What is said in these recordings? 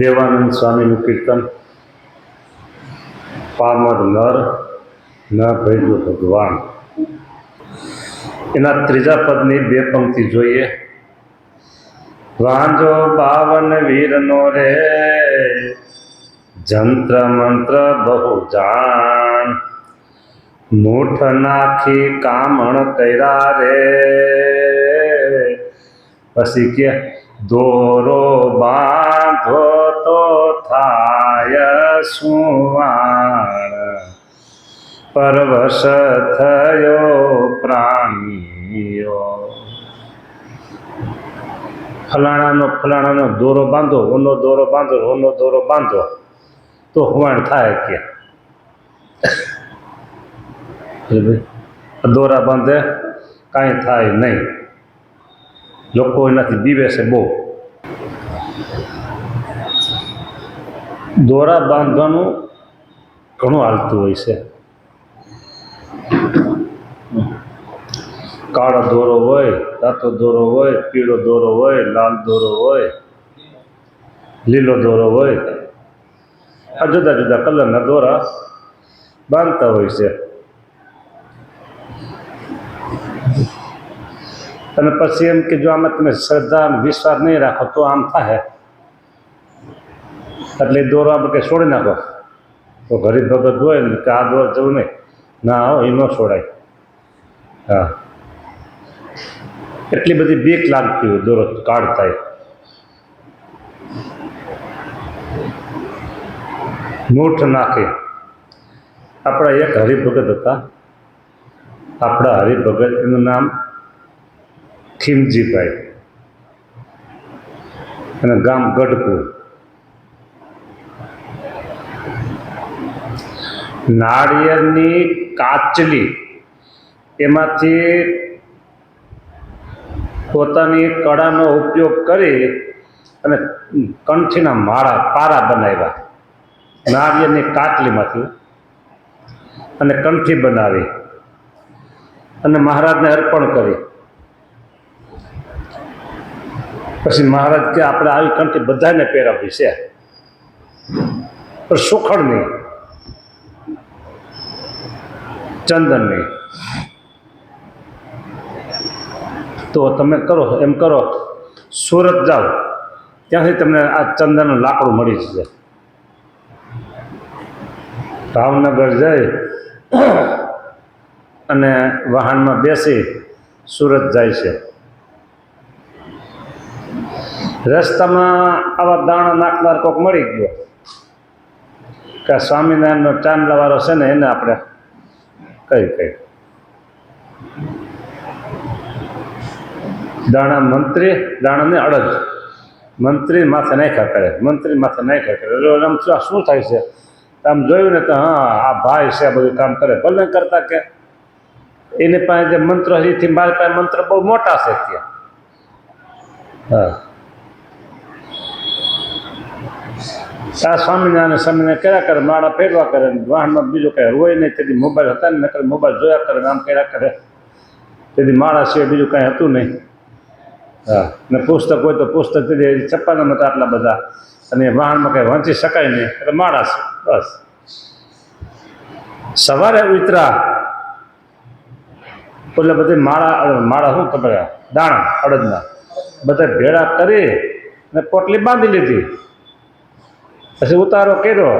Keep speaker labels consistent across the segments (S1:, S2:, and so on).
S1: દેવાનંદ સ્વામીનું કીર્તન પામર નર ન ભેજો ભગવાન. એના ત્રીજા પદની બે પંક્તિ જોઈએ. વાંજો બાવન વીરનો રે જંત્ર મંત્ર બહુ જાણ, મૂઠ નાખી કામણ કર્યા રે. પછી કે દોરો બાંધો તો થાય સુવાણ, પરવશ થયો પ્રાણીઓ. ફલાણાનો દોરો બાંધો, ઓનો દોરો બાંધો, ઓનો દોરો બાંધો તો હુવાણ થાય. કે દોરા બાંધે કાંઈ થાય નહીં. લોકો એનાથી બીવે છે બહુ. દોરા બાંધવાનું ઘણું હાલતું હોય છે. કાળો દોરો હોય, રાતો દોરો હોય, પીળો દોરો હોય, લાલ દોરો હોય, લીલો દોરો હોય. આ જુદા જુદા કલરના દોરા બાંધતા હોય છે. અને પછી એમ કે જો આમાં તમે શ્રદ્ધા અને વિશ્વાસ નહીં રાખો તો આમ થાય. એટલે દોરો આપણે કંઈ છોડી નાખો તો ગરીબ ભગત હોય ને કે આ દોર જવું નહીં, ના હો એ ન છોડાય. હા, એટલી બધી બીક લાગતી હોય દોરો કાઢતા. મૂઠ નાખે. આપણા એક હરિભગત હતા, આપણા હરિભગત, એનું નામ ખીમજીભાઈ અને ગામ ગઢપુર. નાળિયેરની કાચલી એમાંથી પોતાની કળાનો ઉપયોગ કરી અને કંઠીના માળા પારા બનાવ્યા. નાળિયેરની કાચલીમાંથી અને કંઠી બનાવી અને મહારાજને અર્પણ કરી. પછી મહારાજ કે આપણે આવી કંઠી બધાને પહેરાવી છે, પણ સુખડની, ચંદનની. તો તમે કરો એમ કરો, સુરત જાઓ ત્યાંથી તમને આ ચંદનનું લાકડું મળી જશે. ભાવનગર જઈ અને વાહનમાં બેસી સુરત જાય છે. રસ્તામાં આવા દાણા નાખનાર કોઈક મળી ગયો કે સ્વામિનારાયણનો ચાંદલાવાળો છે ને, એને આપણે કઈ દાણા મંત્રી, દાણાને અડદ મંત્રી માથે નાખ્યા કરે, મંત્રી માથે નાખ્યા કરે. આમ શું થાય છે? આમ જોયું ને તો હા આ ભાઈ છે, આ બધું કામ કરે. ભલે કરતા કે એની પાસે જે મંત્ર હજીથી મારી પાસે મંત્ર બહુ મોટા છે ત્યાં. હા, આ સ્વામિનારાયણ કર્યા કરે, માળા ફેરવા કરે, વાહનમાં બીજું કંઈ હોય નહીં. તેથી મોબાઈલ હતા ને, મોબાઈલ જોયા કરે, આમ કર્યા કરે. તેથી માળા સિવાય બીજું કાંઈ હતું નહીં. હા, ને પુસ્તક હોય તો પુસ્તક તેથી છપ્પાનામાં તો આટલા બધા, અને વાહનમાં કંઈ વાંચી શકાય નહીં, એટલે માળા છે બસ. સવારે ઉતરા એટલે બધી માળા શું ખબર, દાણા અડદના બધા ભેળા કરી ને પોટલી બાંધી લીધી. પછી ઉતારો કર્યો,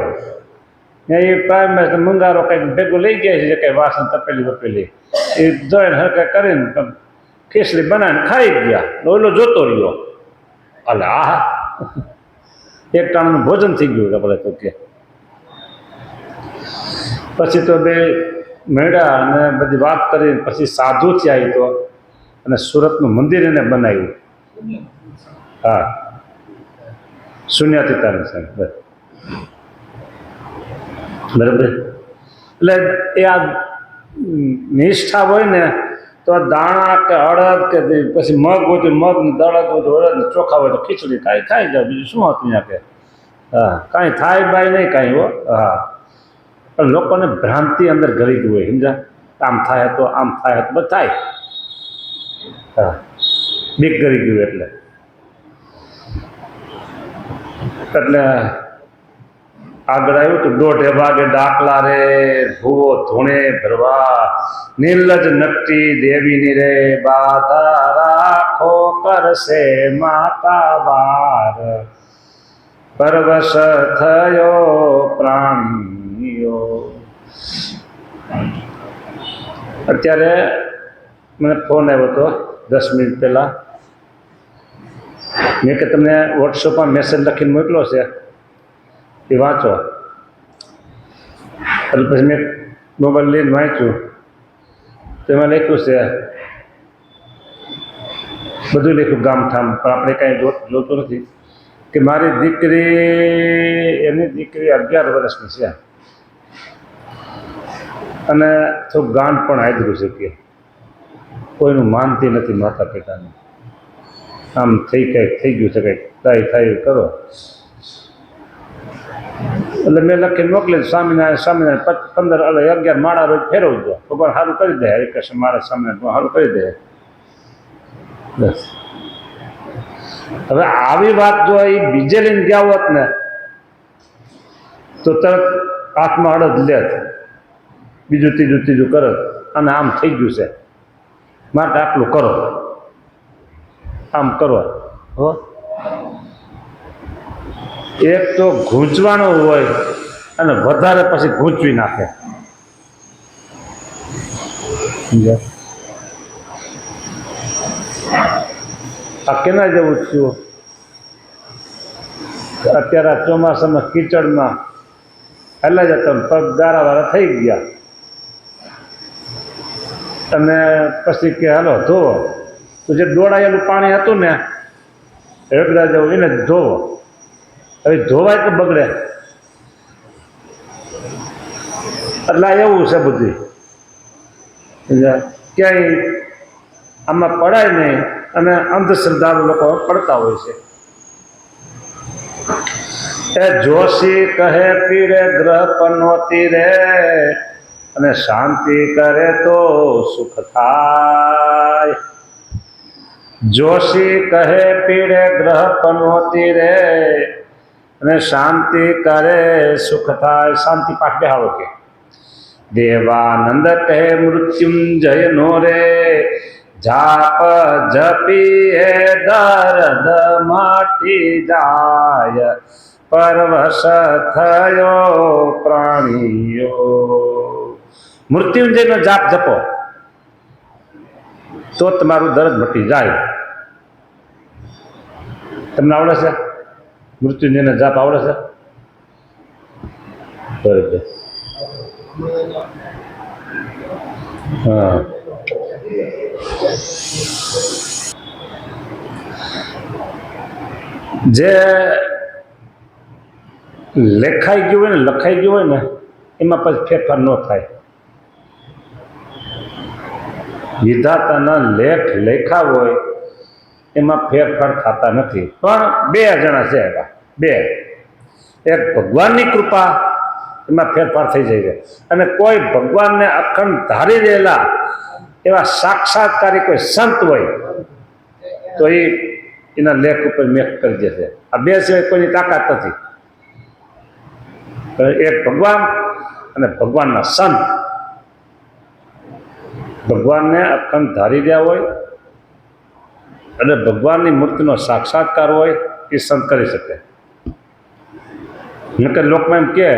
S1: એ પ્રાઇમ મંગારો કંઈક ભેગું લઈ ગયા છે, જે કંઈ વાસણ તપેલી વપેલી એ જોઈને હરકા કરીને ખીચડી બનાવીને ખાઈ ગયા. ઓલો જોતો રહ્યો, એટલે આ એક ટાણનું ભોજન થઈ ગયું આપણે તો. કે પછી તો બે મેળા અને બધી વાત કરી. પછી સાધુ થયા તો, અને સુરતનું મંદિર એને બનાવ્યું. હા, શૂન્યાતીતાનું છે બરાબર. એટલે એ આ નિષ્ઠા હોય ને તો દાણા કે અડદ કે પછી મગ હોય તો મગ ને, દળદ હોય તો અડદ ને, ચોખા હોય તો ખીચડી કાંઈ ખાઈ જાય. બીજું શું હતું ત્યાં કે? હા, કાંઈ થાય બાય નહીં કાંઈ હો. હા, પણ લોકોને ભ્રાંતિ અંદર ગળી ગઈ હોય, સમજા? આમ થાય તો આમ થાય તો બધું થાય. હા, બીક ગળી ગયું એટલે એટલે આગળ આવ્યું તો 1:30 વાગે ડાકલા રે ભૂવો ધૂણે ભરવા નીલજ નકટી દેવીની રે બાધા રાખો કરશે માતા બાર પરવશ થયો પ્રાણીઓ. અત્યારે મને ફોન આવ્યો હતો 10 મિનિટ પહેલાં. મેં કે તમને વોટ્સઅપમાં મેસેજ લખીને મોકલો છે એ વાંચો. એટલે પછી મેં મોબાઈલ લઈને વાંચ્યું તો એમાં લખ્યું છે બધું લખ્યું ગામઠામ, પણ આપણે કાંઈ જોતું નથી કે મારી દીકરી એની દીકરી 11 વર્ષની છે અને થોડું ગાંઠ પણ આદરું છે કે કોઈનું માનતી નથી માતા પિતાને. આમ થઈ ગયું છે કંઈક કાંઈ થાય કરો. એટલે મેં લખીને મોકલી સ્વામિનારાયણ 11 માળા રોજ ફેરવજો, ભગવાન સારું કરી દે. હરિકૃષ્ણ મારા સ્વામિનારાયણ સારું કરી દે. બસ હવે આવી વાત જો એ બીજે લઈને ગયા હોત ને તો તરત હાથમાં અડદ લેત, બીજું ત્રીજું કરત અને આમ થઈ ગયું છે માટે આટલું કરો, આમ કરો. હો એક તો ગૂંચવાનું હોય અને વધારે પછી ગૂંચવી નાખે. આ કેના જેવું થયું? અત્યારે આ ચોમાસામાં કીચડમાં હેલા જતા પગ ગારાવાળા થઈ ગયા અને પછી કે હાલો ધોવો. તો જે દોડાયેલું પાણી હતું ને રેગડા જેવું એને ધોવો. હવે ધોવાય કે બગડે? એટલે એવું છે બધી. ક્યાંય આમાં પડાય નહીં અને અંધશ્રદ્ધાળુ લોકો પડતા હોય છે. એ જોશી કહે પીરે ગ્રહ પનોતી રે અને શાંતિ કરે તો સુખ થાય. જોશી કહે પીરે ગ્રહ પનોતી રે અને શાંતિ કરે સુખ થાય. શાંતિ પાઠ બેહાવો કે દેવાનંદ કહે મૃત્યુંજય નો રે જાપ જપી હે દર્દ માટી જાય પરવશ થયો પ્રાણીઓ. મૃત્યુંજયનો જાપ જપો તો તમારું દર્દ મટી જાય. તમને આવડે છે મૃત્યુંજયનો જાપ? આવડે છે? બરાબર. હા, જે લખાઈ ગયું હોય ને એમાં પછી ફેરફાર ન થાય. વિધાતાના લેખ લેખા હોય એમાં ફેરફાર થતા નથી. પણ 2 જણા છે એવા, 2. એક ભગવાનની કૃપા, એમાં ફેરફાર થઈ જાય છે. અને કોઈ ભગવાનને અખંડ ધારી રહેલા એવા સાક્ષાત્કારી કોઈ સંત હોય તો એના લેખ ઉપર મેઘ કરી દેશે. આ 2 સિવાય કોઈની તાકાત નથી. એક ભગવાન અને ભગવાનના સંત. ભગવાનને અખંડ ધારી રહ્યા હોય અને ભગવાનની મૂર્તિનો સાક્ષાત્કાર હોય એ સંત કરી શકે. નકર લોકમાં એમ કહે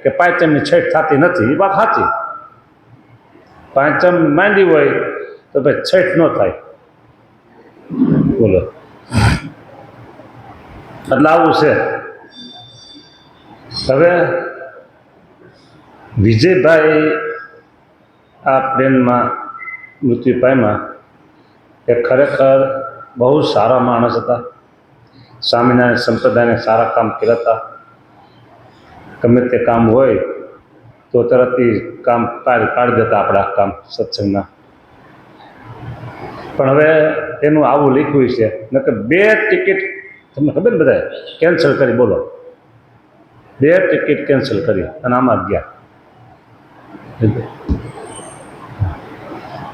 S1: કે પાંચમની છેઠ થતી નથી. એ વાત સાચી. પાંચમ માંડી હોય તો ભાઈ છેઠ ન થાય. બોલો. એટલે આવું છે. હવે વિજયભાઈ આ પ્લેનમાં મૃત્યુ પામ્યા એ ખરેખર બહુ સારા માણસ હતા. સ્વામિનારાયણ સંપ્રદાયને સારા કામ કર્યા હતા. ગમે તે કામ હોય તો તરત કામ પાડી દેતા આપણા કામ સત્સંગના. પણ હવે એનું આવું લખ્યું છે નકર 2 ટિકિટ તમને ખબર બધા કેન્સલ કરી. બોલો, 2 ટિકિટ કેન્સલ કરી અને આમાં ગયા.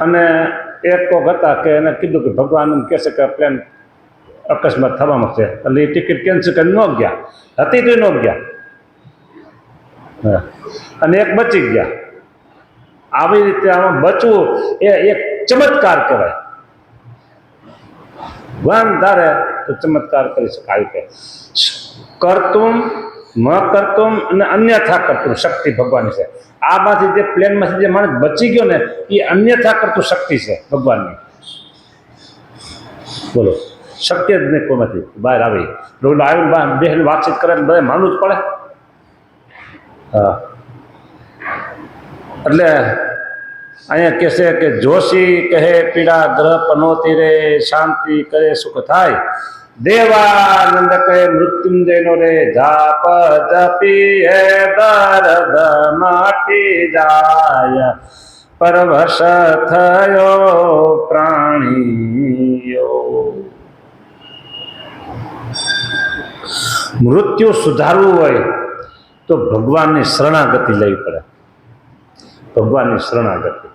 S1: અને એક કોક હતા કે એને કીધું કે ભગવાન એમ કહેશે કે પ્લેન અકસ્માત થવામાં છે એટલે એ ટિકિટ કેન્સલ કરી ન ગયા, હતી તો ન ગયા. હા, અને એક બચી ગયા. આવી રીતે આમાં બચવું એ એક ચમત્કાર કહેવાય. ભગવાન ધારે તો ચમત્કાર કરી શકે. આવી રીતે કરતું ન કરતું અને અન્યથા કરતું શક્તિ ભગવાનની છે. આમાંથી જે પ્લેનમાંથી જે માણસ બચી ગયો ને એ અન્યથા કરતું શક્તિ છે ભગવાનની. બોલો, શક્ય જ નહીં કોઈમાંથી બહાર આવી રોજ આવીને બેન વાતચીત કરે બધા માનવું જ પડે. હા, એટલે અહીંયા કહેશે કે જોશી કહે પીડા ગ્રહ પનોતી રે, શાંતિ કરે સુખ થાય. દેવાનંદ કહે મૃત્યુંજયનો રે, જાપ જપી હે દર્દ માટી જાય. પરવશ થયો પ્રાણીઓ. મૃત્યુ સુધારવું હોય તો ભગવાનની શરણાગતિ લેવી પડે. ભગવાનની શરણાગતિ.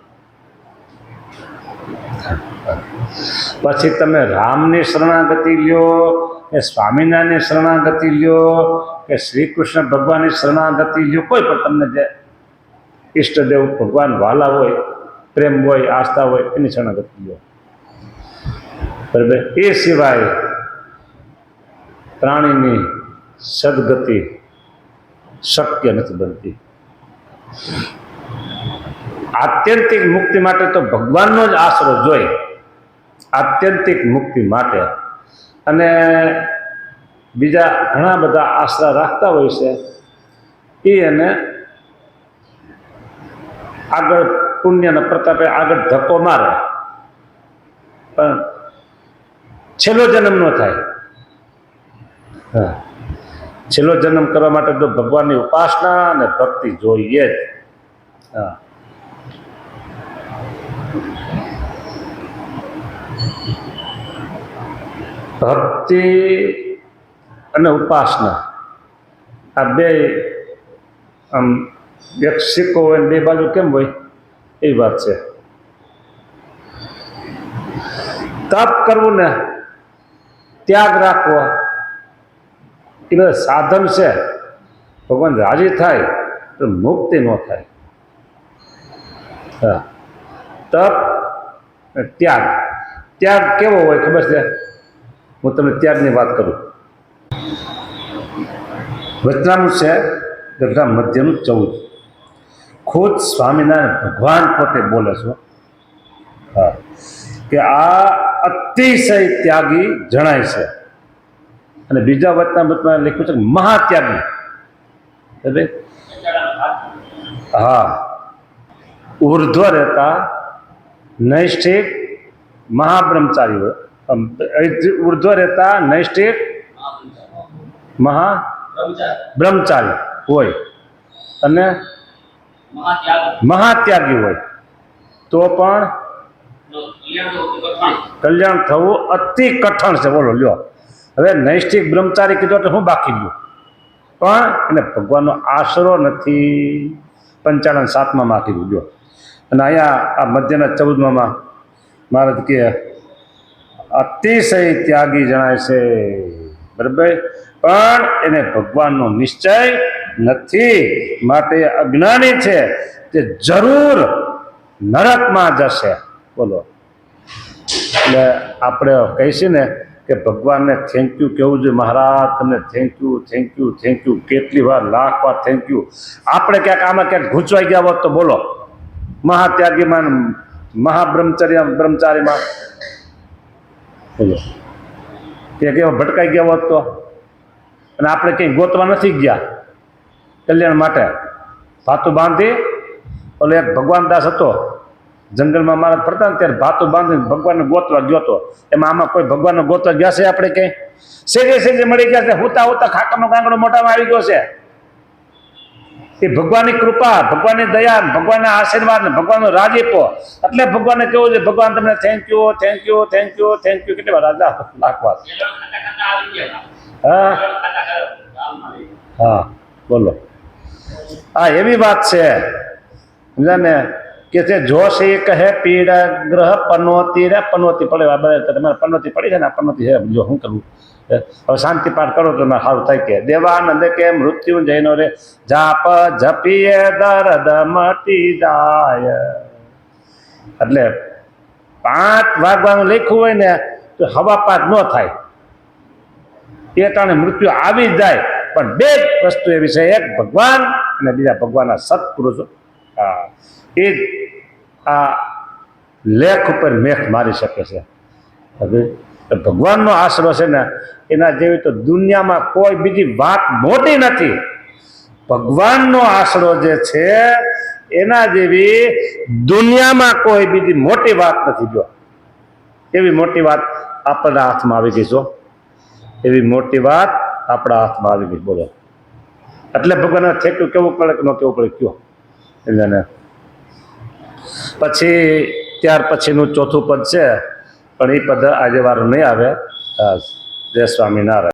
S1: પછી તમે રામની શરણાગતિ લ્યો કે સ્વામિનારાયણની શરણાગતિ લ્યો કે શ્રી કૃષ્ણ ભગવાનની શરણાગતિ લ્યો, કોઈ પણ તમને જે ઈષ્ટદેવ ભગવાન વાલા હોય, પ્રેમ હોય, આસ્થા હોય એની શરણાગતિ લ્યો. બરાબર. એ સિવાય પ્રાણીની સદગતિ શક્ય નથી બનતી. આત્યંતિક મુક્તિ માટે તો ભગવાનનો જ આશરો જોઈએ, આત્યંતિક મુક્તિ માટે. અને બીજા ઘણા બધા આશરા રાખતા હોય છે એ એને આગળ પુણ્યના પ્રતાપે આગળ ધક્કો મારે પણ છેલ્લો જન્મ ન થાય. હા, છેલ્લો જન્મ કરવા માટે તો ભગવાનની ઉપાસના અને ભક્તિ જોઈએ જ. હા, ભક્તિ અને ઉપાસના આ બે આમ એક સિક્કો હોય બે બાજુ કેમ હોય એ વાત છે. તપ કરવું ને ત્યાગ રાખવો એ બધા સાધન છે. ભગવાન રાજી થાય તો મુક્તિ ન થાય. હા, તપ ત્યાગ. ત્યાગ કેવો હોય ખબર છે? હું તમને ત્યાગની વાત કરું. વચનામૃત છે ગઢડા મધ્યનું 14. ખુદ સ્વામિનારાયણ ભગવાન પોતે બોલે છો. હા, કે આ અતિશય ત્યાગી જણાય છે. અને બીજા વચનામૃતમાં લખ્યું છે મહાત્યાગી. હા, ઉર્ધ્વ રહેતા નૈષ્ઠિક મહાબ્રહ્મચારી હોય. ઉર્ધ્વ રહેતા નૈષ્ઠિક મહાબ્રહ્મચારી હોય અને મહાત્યાગી હોય તો પણ કલ્યાણ થવું અતિ કઠણ છે. બોલો લ્યો, હવે નૈષ્ઠિક બ્રહ્મચારી કીધો એટલે હું બાકી ગયું, પણ એને ભગવાનનો આશરો નથી. 55-7માં કીધું લ્યો. અને અહીંયા આ મધ્યના 14માં મહારાજ કે અતિશય ત્યાગી જણાય છે. બરાબર, પણ એને ભગવાનનો નિશ્ચય નથી, માટે અજ્ઞાની છે તે જરૂર નરકમાં જશે. બોલો, એટલે આપણે કહીશું ને કે ભગવાનને થેન્ક યુ કહેવું જોઈએ. મહારાજ તમને thank you, thank you, thank you. કેટલી વાર, લાખ વાર થેન્ક યુ. આપણે ક્યાંક આમાં ક્યાંક ગૂંચવાઈ ગયા હોત તો બોલો, મહાત્યાગીમાં બ્રહ્મચારીમાં બોલો ક્યાંક એવા ભટકાઈ ગયા હોત તો, અને આપણે કંઈ ગોતવા નથી ગયા કલ્યાણ માટે. ભાતું બાંધી ઓલો એક ભગવાન દાસ હતો જંગલમાં મારા ફરતા ને ત્યારે ભાતું બાંધીને ભગવાનને ગોતવા ગયો હતો. એમાં આમાં કોઈ ભગવાનને ગોતવા ગયા છે આપણે કંઈ? સેજે સેજે મળી ગયા છે. હોતા હોતા ખાકરનો કાંકડો મોટામાં આવી ગયો છે. એ ભગવાનની કૃપા, ભગવાનની દયા, ભગવાનના આશીર્વાદ ને ભગવાનનો રાજીપો. એટલે ભગવાનને કેવું છે, ભગવાન તમને thank you, thank you, thank you, thank you. કેટલી વાર? લાખ વાર. હા હા, બોલો. હા, એવી વાત છે સમજા ને કે તે જોશ એ કહે પીડા ગ્રહ પનોતી રે પનોતી પડે તમારે પનોતી પડી છે ને આ પનોતી છે જો શું કરવું હવે શાંતિ પાઠ કરો તો સારું થાય કે દેવાનંદ કે મૃત્યુ જૈનો રે જાપ જપીએ દર્દ મટી જાય એટલે 5 વાગવાનું લખ્યું હોય ને તો હવા પાત ન થાય એ ટાણે મૃત્યુ આવી જાય પણ 2 વસ્તુ એવી છે એક ભગવાન અને બીજા ભગવાનના સત્પુરુષો એ જ આ લેખ ઉપર મેખ મારી શકે છે હવે ભગવાનનો આશરો છે ને એના જેવી તો દુનિયામાં કોઈ બીજી વાત મોટી નથી ભગવાનનો આશરો જે છે એના જેવી દુનિયામાં કોઈ બીજી મોટી વાત નથી જો એવી મોટી વાત આપણા હાથમાં આવી ગઈ છો એવી મોટી વાત આપણા હાથમાં આવી ગઈ બોલો એટલે ભગવાનને ઠેક્યું કેવું પડે કે ન કેવું પડે કયો એટલે પછી ત્યાર પછીનું ચોથું પદ છે પણ એ પદ આજે વારું નહીં આવે જય સ્વામિનારાયણ